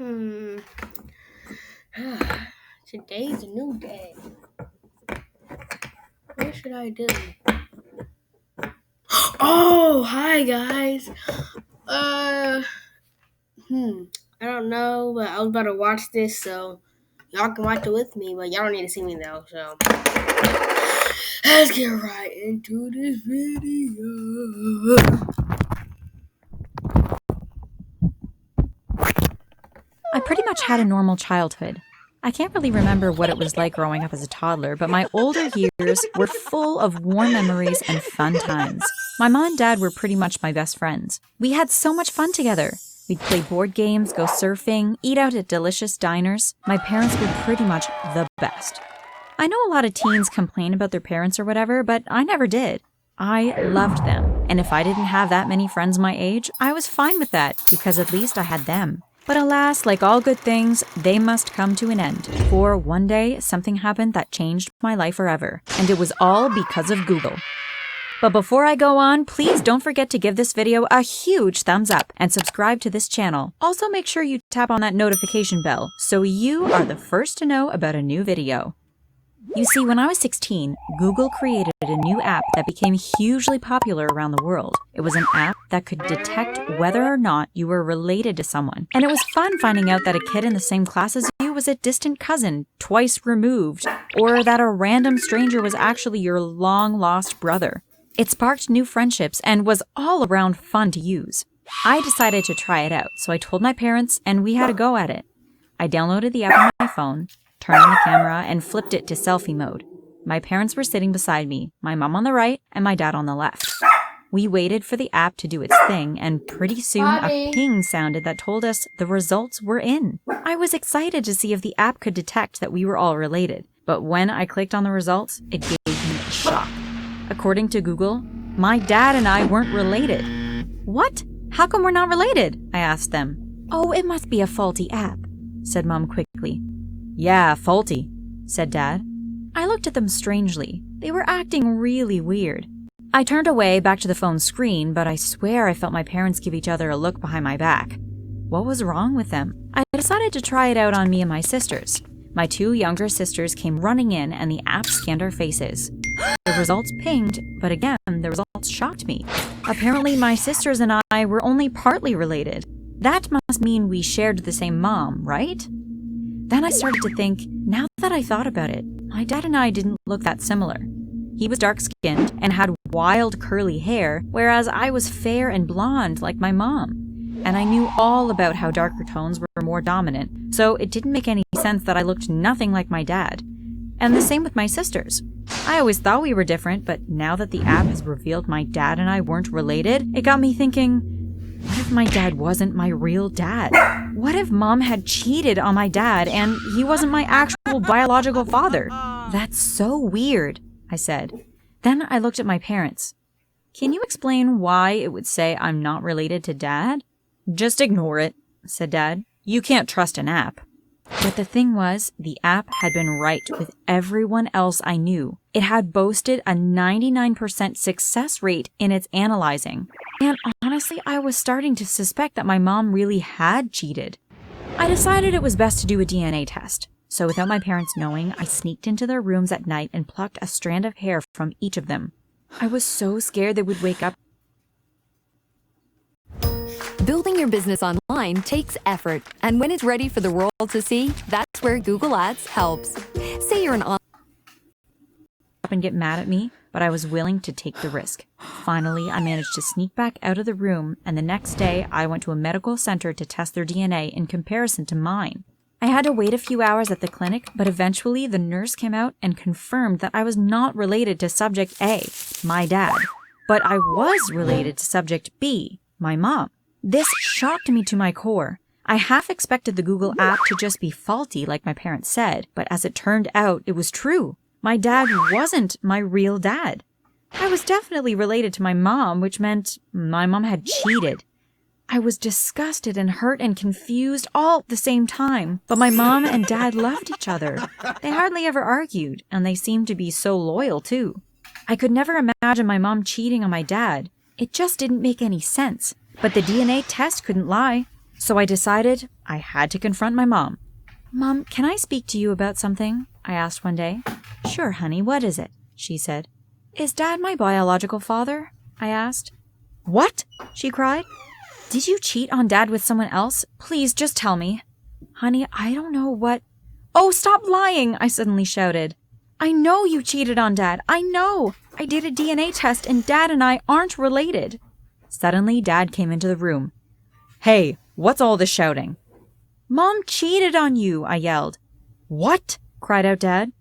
Hmm. Today's a new day. What should I do? Oh, hi guys. Uh, hmm. I don't know, but I was about to watch this, so y'all can watch it with me, but y'all don't need to see me though. So let's get right into this video. I pretty much had a normal childhood. I can't really remember what it was like growing up as a toddler, but my older years were full of warm memories and fun times. My mom and dad were pretty much my best friends. We had so much fun together. We'd play board games, go surfing, eat out at delicious diners. My parents were pretty much the best. I know a lot of teens complain about their parents or whatever, but I never did. I loved them, and if I didn't have that many friends my age, I was fine with that, because at least I had them. But alas, like all good things, they must come to an end. For one day, something happened that changed my life forever, and it was all because of Google. But before I go on, please don't forget to give this video a huge thumbs up and subscribe to this channel. Also make sure you tap on that notification bell so you are the first to know about a new video. You see, when I was 16, Google created a new app that became hugely popular around the world. It was an app that could detect whether or not you were related to someone. And it was fun finding out that a kid in the same class as you was a distant cousin, twice removed, or that a random stranger was actually your long-lost brother. It sparked new friendships and was all around fun to use. I decided to try it out, so I told my parents and we had a go at it. I downloaded the app on my phone, turned on the camera, and flipped it to selfie mode. My parents were sitting beside me, my mom on the right and my dad on the left. We waited for the app to do its thing, and pretty soon a ping sounded that told us the results were in. I was excited to see if the app could detect that we were all related, but when I clicked on the results, it gave me a shock. According to Google, my dad and I weren't related. What? How come we're not related? I asked them. Oh, it must be a faulty app, said Mom quickly. Yeah, faulty, said Dad. I looked at them strangely. They were acting really weird. I turned away back to the phone screen, but I swear I felt my parents give each other a look behind my back. What was wrong with them? I decided to try it out on me and my sisters. My two younger sisters came running in and the app scanned our faces. The results pinged, but again, the results shocked me. Apparently, my sisters and I were only partly related. That must mean we shared the same mom, right? Then I started to think, now that I thought about it, my dad and I didn't look that similar. He was dark-skinned and had wild curly hair, whereas I was fair and blonde like my mom. And I knew all about how darker tones were more dominant, so it didn't make any sense that I looked nothing like my dad. And the same with my sisters. I always thought we were different, but now that the app has revealed my dad and I weren't related, it got me thinking, what if my dad wasn't my real dad? What if Mom had cheated on my dad and he wasn't my actual biological father? That's so weird, I said. Then I looked at my parents. Can you explain why it would say I'm not related to Dad? Just ignore it, said Dad. You can't trust an app. But the thing was, the app had been right with everyone else I knew. It had boasted a 99% success rate in its analyzing. And honestly, I was starting to suspect that my mom really had cheated. I decided it was best to do a DNA test. So without my parents knowing, I sneaked into their rooms at night and plucked a strand of hair from each of them. I was so scared they would wake up. Building your business online takes effort, and when it's ready for the world to see, that's where Google Ads helps. Say you're an And get mad at me, but I was willing to take the risk. Finally, I managed to sneak back out of the room, and the next day I went to a medical center to test their DNA in comparison to mine. I had to wait a few hours at the clinic, but eventually the nurse came out and confirmed that I was not related to subject A, my dad, but I was related to subject B, my mom. This shocked me to my core. I half expected the Google app to just be faulty like my parents said, but as it turned out, it was true. My dad wasn't my real dad. I was definitely related to my mom, which meant my mom had cheated. I was disgusted and hurt and confused all at the same time, but my mom and dad loved each other. They hardly ever argued, and they seemed to be so loyal too. I could never imagine my mom cheating on my dad. It just didn't make any sense. But the DNA test couldn't lie. So I decided I had to confront my mom. "Mom, can I speak to you about something?" I asked one day. "Sure, honey, what is it?" she said. "Is Dad my biological father?" I asked. "What?" she cried. "Did you cheat on Dad with someone else? Please, just tell me." "Honey, I don't know what—" "Oh, stop lying!" I suddenly shouted. "I know you cheated on Dad. I know! I did a DNA test and Dad and I aren't related." Suddenly, Dad came into the room. "Hey, what's all this shouting?" "Mom cheated on you," I yelled. "What?" cried out Dad.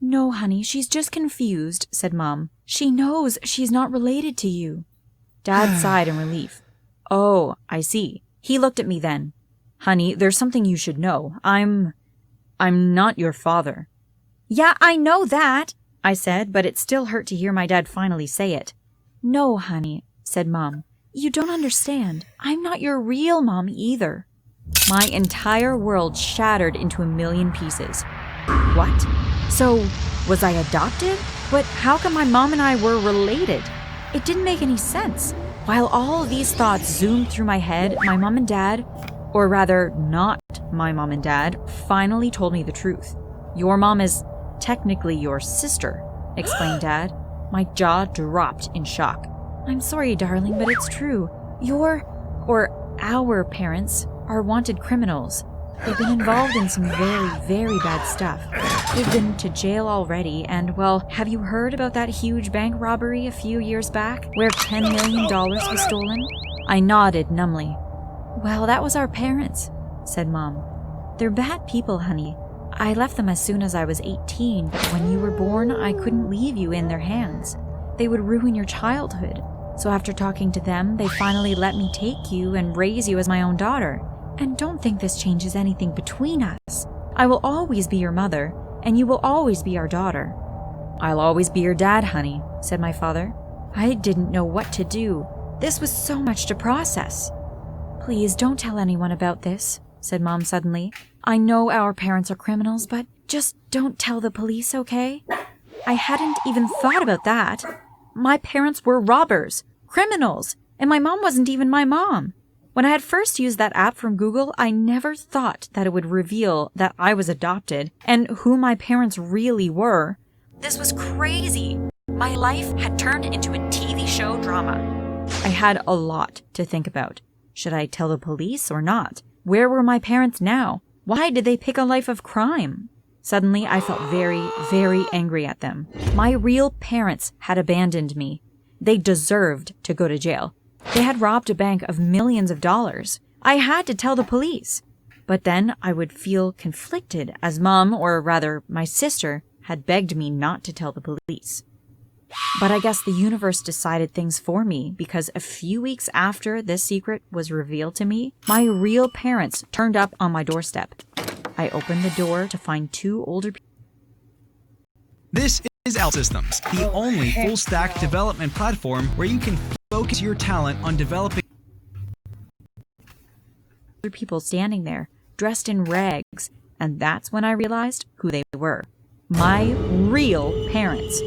"No, honey, she's just confused," said Mom. "She knows she's not related to you." Dad sighed in relief. "Oh, I see." He looked at me then. "Honey, there's something you should know. I'm not your father." "Yeah, I know that," I said, but it still hurt to hear my dad finally say it. "No, honey," said Mom. "You don't understand. I'm not your real mom either." My entire world shattered into a million pieces. What? So, was I adopted? But how come my mom and I were related? It didn't make any sense. While all these thoughts zoomed through my head, my mom and dad, or rather, not my mom and dad, finally told me the truth. "Your mom is technically your sister," explained Dad. My jaw dropped in shock. "I'm sorry, darling, but it's true. Our parents are wanted criminals. They've been involved in some very, very bad stuff. They've been to jail already, and, well, have you heard about that huge bank robbery a few years back, where $10 million was stolen?" I nodded numbly. "Well, that was our parents," said Mom. "They're bad people, honey. I left them as soon as I was 18, but when you were born, I couldn't leave you in their hands. They would ruin your childhood. So after talking to them, they finally let me take you and raise you as my own daughter. And don't think this changes anything between us. I will always be your mother, and you will always be our daughter." "I'll always be your dad, honey," said my father. I didn't know what to do. This was so much to process. "Please don't tell anyone about this," said Mom suddenly. "I know our parents are criminals, but just don't tell the police, okay?" I hadn't even thought about that. My parents were robbers, criminals, and my mom wasn't even my mom. When I had first used that app from Google, I never thought that it would reveal that I was adopted and who my parents really were. This was crazy. My life had turned into a TV show drama. I had a lot to think about. Should I tell the police or not? Where were my parents now? Why did they pick a life of crime? Suddenly, I felt very, very angry at them. My real parents had abandoned me. They deserved to go to jail. They had robbed a bank of millions of dollars. I had to tell the police. But then I would feel conflicted as Mom, or rather my sister, had begged me not to tell the police. But I guess the universe decided things for me because a few weeks after this secret was revealed to me, my real parents turned up on my doorstep. I opened the door to find two older people. This is OutSystems, the only full-stack development platform where you can focus your talent on developing People standing there, dressed in rags, and that's when I realized who they were. My real parents.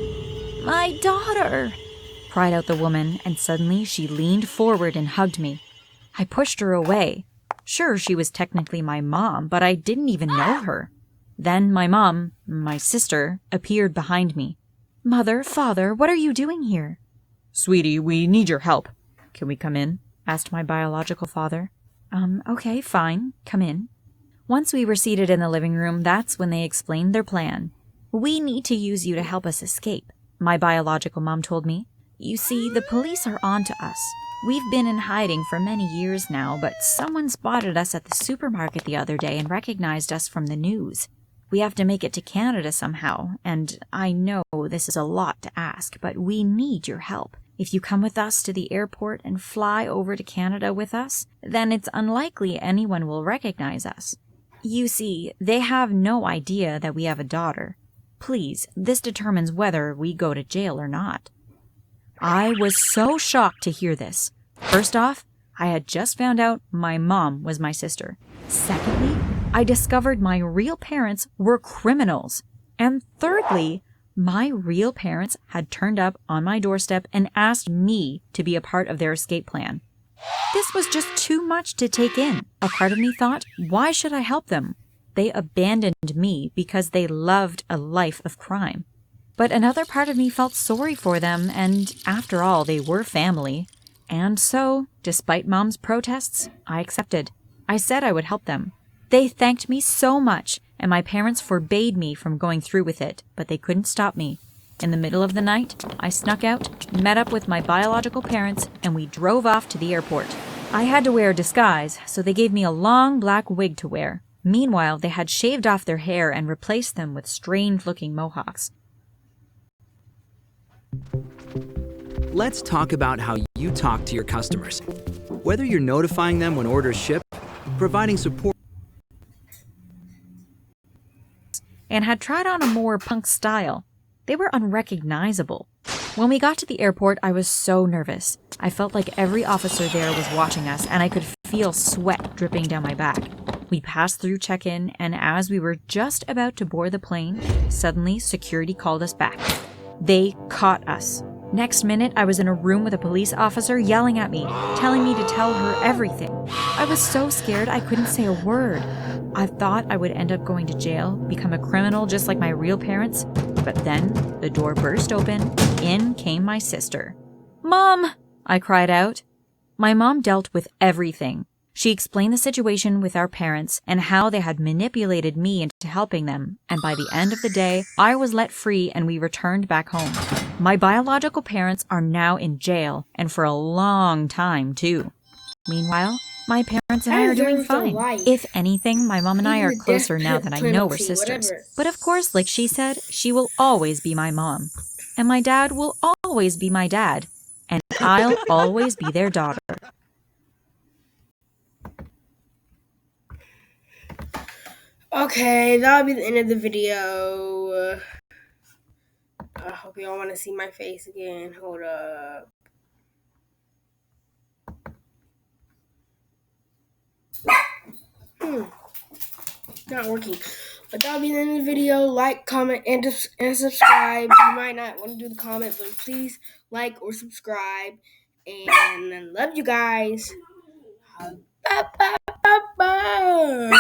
"My daughter!" cried out the woman, and suddenly she leaned forward and hugged me. I pushed her away. Sure, she was technically my mom, but I didn't even know her. Then my mom, my sister, appeared behind me. "Mother, Father, what are you doing here?" "Sweetie, we need your help." "Can we come in?" asked my biological father. Okay, fine. Come in." Once we were seated in the living room, that's when they explained their plan. "We need to use you to help us escape," my biological mom told me. "You see, the police are on to us. We've been in hiding for many years now, but someone spotted us at the supermarket the other day and recognized us from the news. We have to make it to Canada somehow, and I know this is a lot to ask, but we need your help. If you come with us to the airport and fly over to Canada with us, then it's unlikely anyone will recognize us. You see, they have no idea that we have a daughter. Please, this determines whether we go to jail or not." I was so shocked to hear this. First off, I had just found out my mom was my sister. Secondly, I discovered my real parents were criminals. And thirdly, my real parents had turned up on my doorstep and asked me to be a part of their escape plan. This was just too much to take in. A part of me thought, why should I help them? They abandoned me because they loved a life of crime. But another part of me felt sorry for them, and after all, they were family. And so, despite Mom's protests, I accepted. I said I would help them. They thanked me so much, and my parents forbade me from going through with it, but they couldn't stop me. In the middle of the night, I snuck out, met up with my biological parents, and we drove off to the airport. I had to wear a disguise, so they gave me a long black wig to wear. Meanwhile, they had shaved off their hair and replaced them with strange-looking mohawks. Let's talk about how you talk to your customers. Whether you're notifying them when orders ship, providing support, And had tried on a more punk style. They were unrecognizable. When we got to the airport, I was so nervous. I felt like every officer there was watching us, and I could feel sweat dripping down my back. We passed through check-in, and as we were just about to board the plane, suddenly security called us back. They caught us. Next minute, I was in a room with a police officer yelling at me, telling me to tell her everything. I was so scared I couldn't say a word. I thought I would end up going to jail, become a criminal just like my real parents. But then, the door burst open. In came my sister. "Mom!" I cried out. My mom dealt with everything. She explained the situation with our parents and how they had manipulated me into helping them, and by the end of the day, I was let free and we returned back home. My biological parents are now in jail, and for a long time, too. Meanwhile, my parents and I are doing fine. If anything, my mom and I are closer now that I know we're sisters. But of course, like she said, she will always be my mom. And my dad will always be my dad. And I'll always be their daughter. Okay, that'll be the end of the video. I hope y'all want to see my face again. Hold up. Not working. But that'll be the end of the video. Like, comment, and subscribe. You might not want to do the comment, but please like or subscribe. And I love you guys. Bye.